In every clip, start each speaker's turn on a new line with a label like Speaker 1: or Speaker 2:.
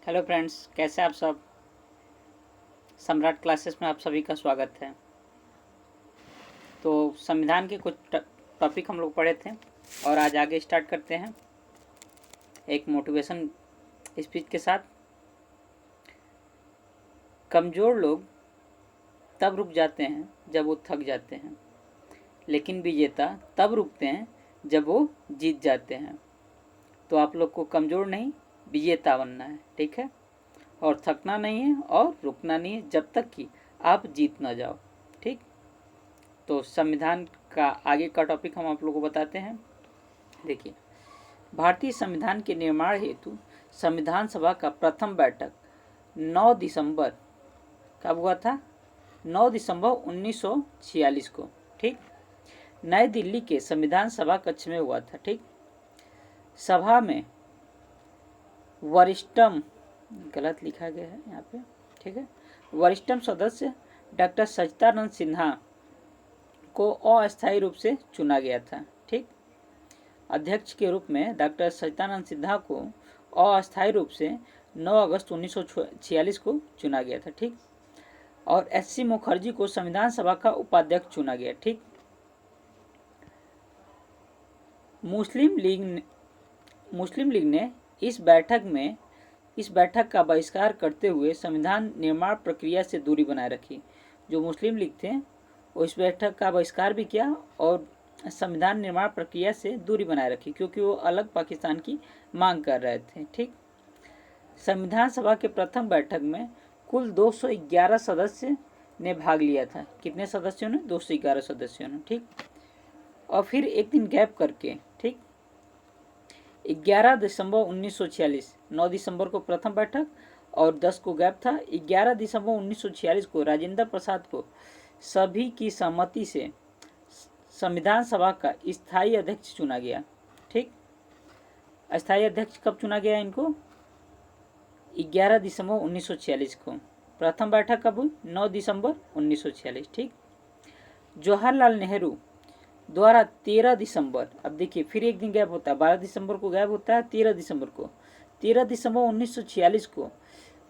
Speaker 1: Hello friends, कैसे आप सब। सम्राट क्लासेस में आप सभी का स्वागत है। तो संविधान के कुछ टॉपिक हम लोग पढ़े थे और आज आगे स्टार्ट करते हैं एक मोटिवेशन स्पीच के साथ। कमज़ोर लोग तब रुक जाते हैं जब वो थक जाते हैं, लेकिन विजेता तब रुकते हैं जब वो जीत जाते हैं। तो आप लोग को कमज़ोर नहीं, विजेता बनना है, ठीक है। और थकना नहीं है और रुकना नहीं है जब तक कि आप जीत ना जाओ, ठीक। तो संविधान का आगे का टॉपिक हम आप लोगों को बताते हैं। देखिए, भारतीय संविधान के निर्माण हेतु संविधान सभा का प्रथम बैठक 9 दिसंबर कब हुआ था? 9 दिसंबर 1946 को, ठीक। नई दिल्ली के संविधान सभा कक्ष में हुआ था, ठीक। सभा में वरिष्ठम, गलत लिखा गया है यहाँ पे, ठीक है, वरिष्ठम सदस्य डॉक्टर सच्चिदानंद सिन्हा को अस्थायी रूप से चुना गया था, ठीक। अध्यक्ष के रूप में डॉक्टर सच्चिदानंद सिन्हा को अस्थायी रूप से 9 अगस्त 1946 को चुना गया था, ठीक। और एस.सी. मुखर्जी को संविधान सभा का उपाध्यक्ष चुना गया, ठीक। मुस्लिम लीग ने इस बैठक का बहिष्कार करते हुए संविधान निर्माण प्रक्रिया से दूरी बनाए रखी। जो मुस्लिम लीग थे वो इस बैठक का बहिष्कार भी किया और संविधान निर्माण प्रक्रिया से दूरी बनाए रखी, क्योंकि वो अलग पाकिस्तान की मांग कर रहे थे, ठीक। संविधान सभा के प्रथम बैठक में कुल 211 सदस्य ने भाग लिया था। कितने सदस्यों ने? 211 सदस्यों ने, ठीक। और फिर एक दिन गैप करके, ठीक, 11 दिसंबर 1946, 9 दिसंबर को प्रथम बैठक और 10 को गैप था। 11 दिसंबर 1946 को राजेंद्र प्रसाद को सभी की सहमति से संविधान सभा का स्थायी अध्यक्ष चुना गया, ठीक। अस्थायी अध्यक्ष कब चुना गया इनको? 11 दिसंबर 1946 को। प्रथम बैठक कब हुई? 9 दिसंबर 1946, ठीक। जवाहरलाल नेहरू द्वारा 13 दिसंबर, अब देखिए फिर एक दिन गैप होता है, 12 दिसंबर को गैप होता है, 13 दिसंबर को, 13 दिसंबर 1946 को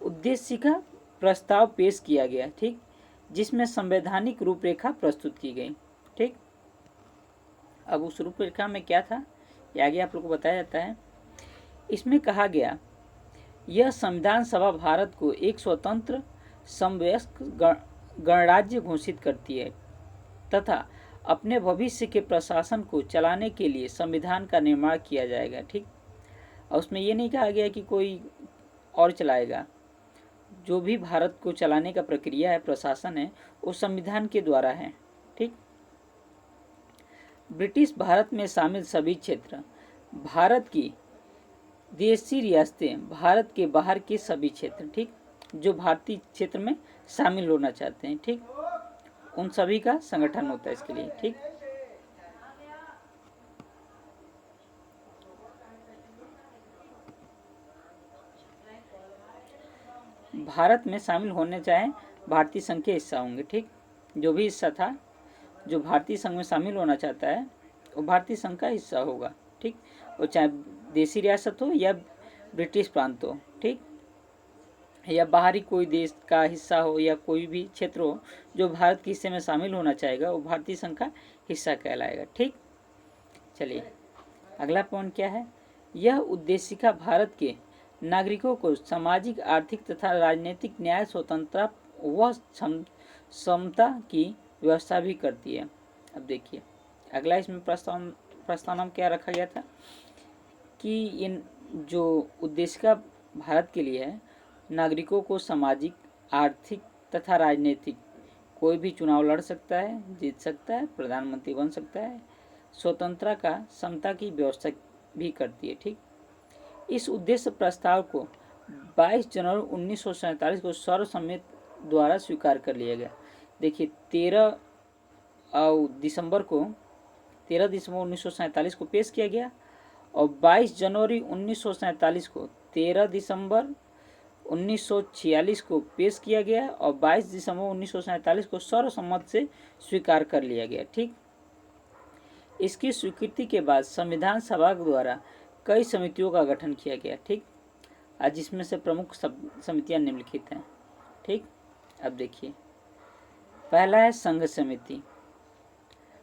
Speaker 1: उद्देश्य का प्रस्ताव पेश किया गया, ठीक, जिसमें संवैधानिक रूपरेखा प्रस्तुत की गई, ठीक। अब उस रूपरेखा में क्या था ये आगे आप लोग को बताया जाता है। इसमें कहा गया, यह संविधान सभा भारत को एक स्वतंत्र समवयस्क गणराज्य घोषित करती है तथा अपने भविष्य के प्रशासन को चलाने के लिए संविधान का निर्माण किया जाएगा, ठीक। और उसमें ये नहीं कहा गया कि कोई और चलाएगा। जो भी भारत को चलाने का प्रक्रिया है, प्रशासन है, वो संविधान के द्वारा है, ठीक। ब्रिटिश भारत में शामिल सभी क्षेत्र, भारत की देशी रियासतें, भारत के बाहर के सभी क्षेत्र, ठीक, जो भारतीय क्षेत्र में शामिल होना चाहते हैं, ठीक, उन सभी का संगठन होता है इसके लिए, ठीक। भारत में शामिल होने चाहे भारतीय संघ के हिस्सा होंगे, ठीक। जो भी हिस्सा था, जो भारतीय संघ में शामिल होना चाहता है वो भारतीय संघ का हिस्सा होगा, ठीक। वो चाहे देशी रियासत हो या ब्रिटिश प्रांत हो, ठीक, या बाहरी कोई देश का हिस्सा हो या कोई भी क्षेत्र हो जो भारत के हिस्से में शामिल होना चाहेगा वो भारतीय संघ का हिस्सा कहलाएगा, ठीक। चलिए अगला पॉइंट क्या है? यह उद्देशिका भारत के नागरिकों को सामाजिक, आर्थिक तथा राजनीतिक न्याय, स्वतंत्रता व समता की व्यवस्था भी करती है। अब देखिए अगला इसमें प्रस्तावना क्या रखा गया था कि इन जो उद्देशिका भारत के लिए है, नागरिकों को सामाजिक, आर्थिक तथा राजनीतिक, कोई भी चुनाव लड़ सकता है, जीत सकता है, प्रधानमंत्री बन सकता है, स्वतंत्रता का समता की व्यवस्था भी करती है, ठीक। इस उद्देश्य प्रस्ताव को 22 जनवरी 1947 को सर्वसम्मति द्वारा स्वीकार कर लिया गया। देखिए 13 दिसंबर 1947 को पेश किया गया और 22 जनवरी 1947 को 13 दिसंबर 1946 को पेश किया गया और 22 दिसंबर 1947 को सर्वसम्मति से स्वीकार कर लिया गया, ठीक। इसकी स्वीकृति के बाद संविधान सभा द्वारा कई समितियों का गठन किया गया, ठीक। जिसमें से प्रमुख समितियां निम्नलिखित हैं। ठीक, अब देखिए, पहला है संघ समिति,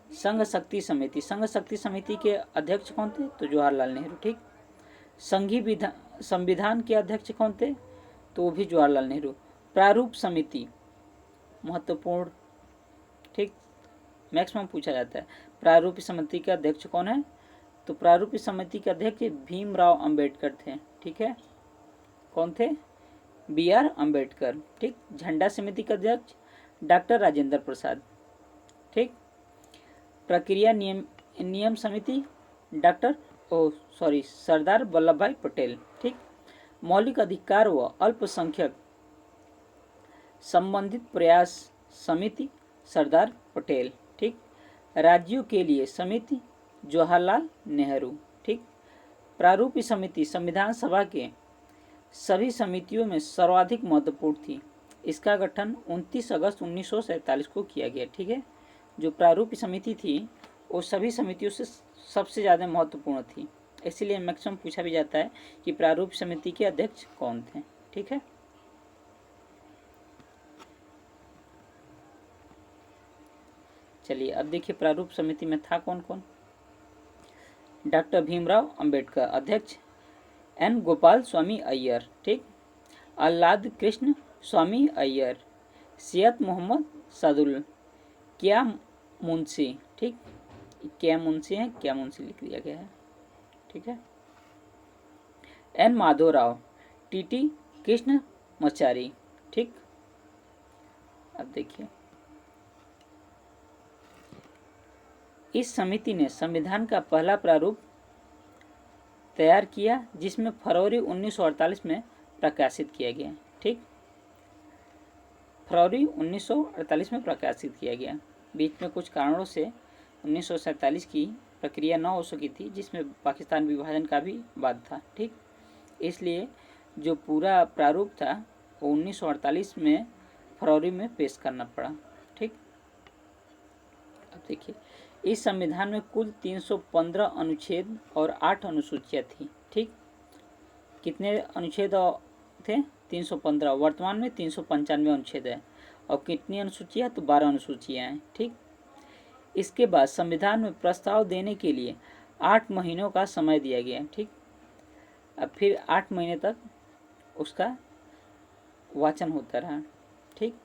Speaker 1: संघ शक्ति समिति। संघ शक्ति समिति के अध्यक्ष कौन थे? तो जवाहरलाल नेहरू। ठीक, संघीय संविधान के अध्यक्ष कौन थे? तो वो भी जवाहरलाल नेहरू। प्रारूप समिति महत्वपूर्ण, ठीक, मैक्सिमम पूछा जाता है। प्रारूप समिति के अध्यक्ष कौन है? तो प्रारूप समिति के अध्यक्ष भीमराव अंबेडकर थे। ठीक है, कौन थे? BR अंबेडकर। ठीक, झंडा समिति के अध्यक्ष डॉक्टर राजेंद्र प्रसाद। ठीक, प्रक्रिया नियम समिति सरदार वल्लभ भाई पटेल। ठीक, मौलिक अधिकार व अल्पसंख्यक संबंधित प्रयास समिति सरदार पटेल। ठीक, राज्यों के लिए समिति जवाहरलाल नेहरू। ठीक, प्रारूप समिति संविधान सभा के सभी समितियों में सर्वाधिक महत्वपूर्ण थी। इसका गठन 29 अगस्त 1947 को किया गया। ठीक है, जो प्रारूप समिति थी वो सभी समितियों से सबसे ज़्यादा महत्वपूर्ण थी, इसीलिए मैक्सिमम पूछा भी जाता है कि प्रारूप समिति के अध्यक्ष कौन थे। ठीक है, चलिए अब देखिए प्रारूप समिति में था कौन कौन। डॉक्टर भीमराव अंबेडकर अध्यक्ष, N गोपाल स्वामी अय्यर। ठीक, आह्लाद कृष्ण स्वामी अय्यर, सैयद मोहम्मद सादुल, क्या मुंशी। ठीक, क्या मुंशी है, क्या मुंशी लिख दिया गया है। ठीक है, N माधवराव, TT कृष्ण मचारी। ठीक, अब देखिए, इस समिति ने संविधान का पहला प्रारूप तैयार किया, जिसमें फरवरी 1948 में प्रकाशित किया गया। ठीक, फरवरी 1948 में प्रकाशित किया गया। बीच में कुछ कारणों से 1947 की प्रक्रिया न हो सकी थी, जिसमें पाकिस्तान विभाजन का भी वाद था। ठीक, इसलिए जो पूरा प्रारूप था वो 1948 में फरवरी में पेश करना पड़ा। ठीक, अब देखिए, इस संविधान में कुल 315 अनुच्छेद और 8 अनुसूचियाँ थी। ठीक, कितने अनुच्छेद थे? 315। वर्तमान में 395 अनुच्छेद है। और कितनी अनुसूचियाँ? तो 12 अनुसूचियाँ हैं। ठीक, इसके बाद संविधान में प्रस्ताव देने के लिए 8 महीनों का समय दिया गया। ठीक, अब फिर 8 महीने तक उसका वाचन होता रहा। ठीक,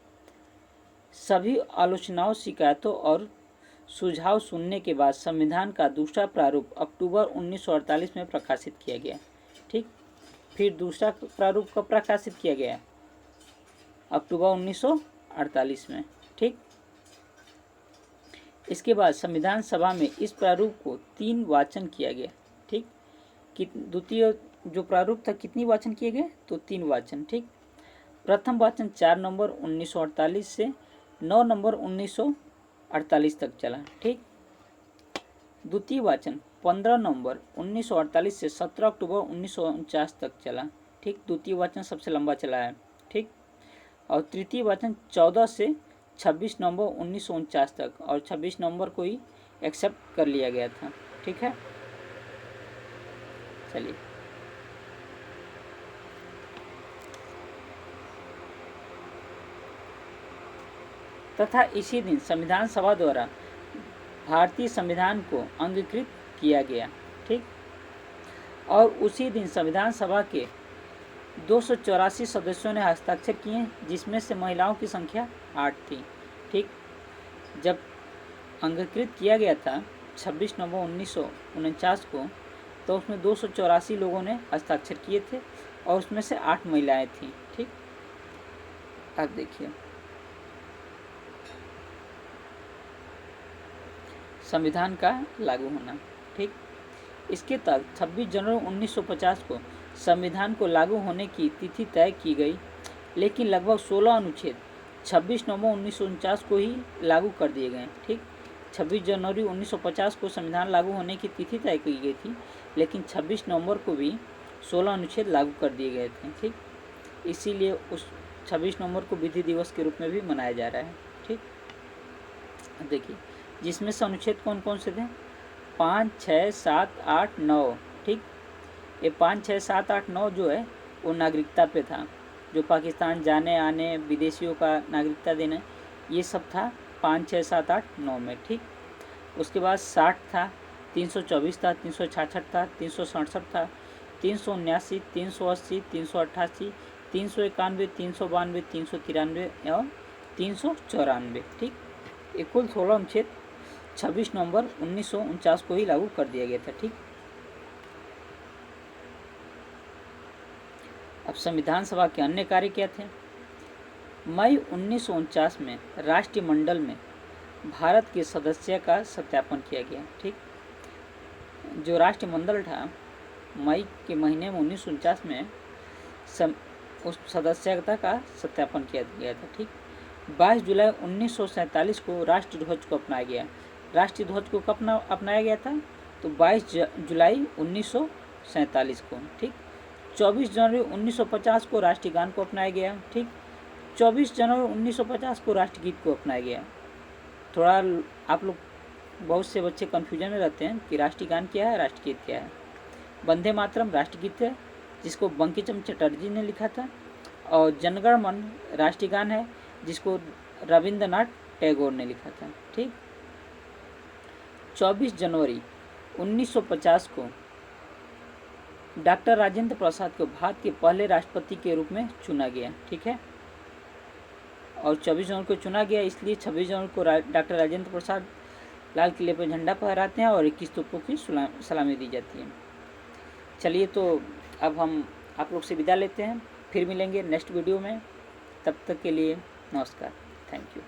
Speaker 1: सभी आलोचनाओं, शिकायतों और सुझाव सुनने के बाद संविधान का दूसरा प्रारूप अक्टूबर 1948 में प्रकाशित किया गया। ठीक, फिर दूसरा प्रारूप कब प्रकाशित किया गया? अक्टूबर 1948 में। ठीक, इसके बाद संविधान सभा में इस प्रारूप को 3 वाचन किया गया। ठीक, द्वितीय जो प्रारूप था कितनी वाचन किए गए? तो 3 वाचन। ठीक, प्रथम वाचन 4 नवंबर 1948 से 9 नवंबर 1948 तक चला। ठीक, द्वितीय वाचन 15 नवंबर 1948 से 17 अक्टूबर 1949 तक चला। ठीक, द्वितीय वाचन सबसे लंबा चला है। ठीक, और तृतीय वाचन 14 से 26 नवंबर 1949 तक, और 26 नवंबर को ही एक्सेप्ट कर लिया गया था। ठीक है, चलिए तथा इसी दिन संविधान सभा द्वारा भारतीय संविधान को अंगीकृत किया गया। ठीक, और उसी दिन संविधान सभा के 284 सदस्यों ने हस्ताक्षर किए, जिसमें से महिलाओं की संख्या 8 थी। ठीक, जब अंगीकृत किया गया था 26 नवंबर 1949 को, तो उसमें 284 लोगों ने हस्ताक्षर किए थे और उसमें से 8 महिलाएं थीं। ठीक, अब देखिए संविधान का लागू होना। ठीक, इसके तहत 26 जनवरी 1950 को संविधान को लागू होने की तिथि तय की गई, लेकिन लगभग 16 अनुच्छेद 26 नवंबर 1949 को ही लागू कर दिए गए। ठीक, 26 जनवरी 1950 को संविधान लागू होने की तिथि तय की गई थी, लेकिन 26 नवंबर को भी 16 अनुच्छेद लागू कर दिए गए थे। ठीक, इसीलिए उस 26 नवंबर को विधि दिवस के रूप में भी मनाया जा रहा है। ठीक, देखिए जिसमें से अनुच्छेद कौन कौन से थे? 5, 6, 7, 8, 9। ठीक, ये 5, 6, 7, 8, 9 जो है वो नागरिकता पे था, जो पाकिस्तान जाने आने, विदेशियों का नागरिकता देना, ये सब था 5, 6, 7, 8, 9 में। ठीक, उसके बाद 60 था, 324 था, 366 था, 367 था, 379, 380, 388, 391, 392, 393 और 394। ठीक, ये कुल 16 अनुच्छेद 26 नवंबर 1949 को ही लागू कर दिया गया था। ठीक, अब संविधान सभा के अन्य कार्य क्या थे। मई 1949 में राष्ट्रमंडल में भारत के सदस्य का सत्यापन किया गया। ठीक, जो राष्ट्रमंडल था मई के महीने में 1949 में उस सदस्यता का सत्यापन किया गया था। ठीक, 22 जुलाई 1947 को राष्ट्रीय ध्वज को अपनाया गया। राष्ट्रीय ध्वज को कब अपनाया गया था, तो 22 जुलाई 1947 को। ठीक, 24 जनवरी 1950 को राष्ट्रीय गान को अपनाया गया। ठीक, 24 जनवरी 1950 को राष्ट्रगीत को अपनाया गया। थोड़ा आप लोग, बहुत से बच्चे कन्फ्यूजन में रहते हैं कि राष्ट्रीय गान क्या है, राष्ट्रगीत क्या है। वंदे मातरम राष्ट्रगीत है, जिसको बंकिम चटर्जी ने लिखा था, और जनगण मन राष्ट्रीय गान है, जिसको रविंद्रनाथ टैगोर ने लिखा था। ठीक, 24 जनवरी 1950 को डॉक्टर राजेंद्र प्रसाद को भारत के पहले राष्ट्रपति के रूप में चुना गया। ठीक है, और 24 जनवरी को चुना गया, इसलिए 26 जनवरी को डॉक्टर राजेंद्र प्रसाद लाल किले पर झंडा फहराते हैं और 21 तोपों की सलामी दी जाती है। चलिए, तो अब हम आप लोग से विदा लेते हैं, फिर मिलेंगे नेक्स्ट वीडियो में। तब तक के लिए नमस्कार, थैंक यू।